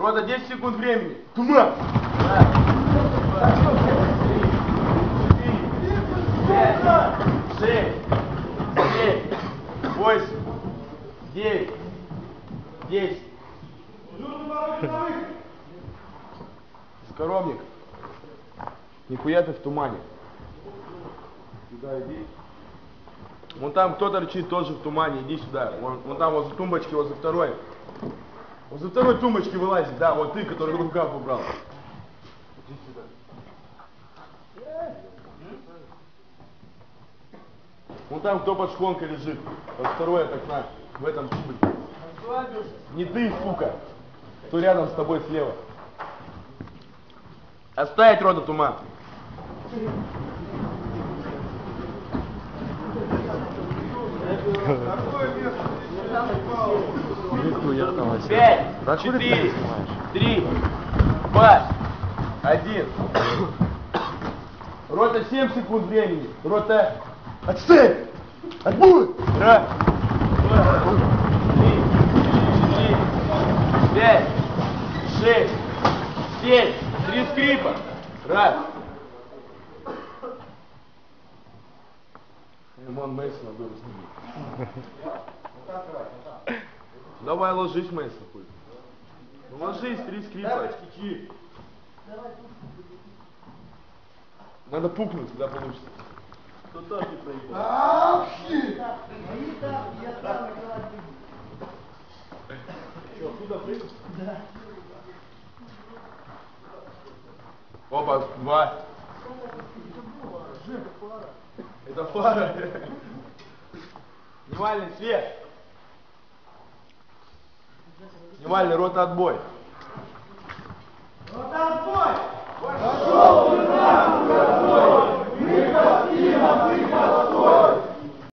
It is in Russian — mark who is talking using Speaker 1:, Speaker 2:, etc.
Speaker 1: Рота, 10 секунд времени. Туман! 6, 7, 8, 9, 10. Скоромник. Нихуя ты в тумане. Сюда иди. Вон там кто-то рычит тоже в тумане, иди сюда. Вон там возле тумбочки, возле второй. Возле второй тумбочки вылазит, да, вот ты, который в рукав убрал. Иди сюда. Вон там кто под шконкой лежит. Под второй от окна. В этом тумбочке. Не ты, сука. Кто рядом с тобой слева. Оставить рота туман. Пять, 4, 3, 2, 1. Рота 7 секунд времени. Рота отстань! Отбой! Раз, 2, 3, 4, 5, 6, 7. 3 скрипа. Раз. Вон Мейсона был с ними. Давай ложись, Мейсон. Ну ложись, 3 скрипа. Надо пукнуть, когда получится. Кто тоже не проебал. Что, оттуда прыгнуть? Да. Опа, 2. Это фара. Внимательный свет. Внимательный, рота отбой.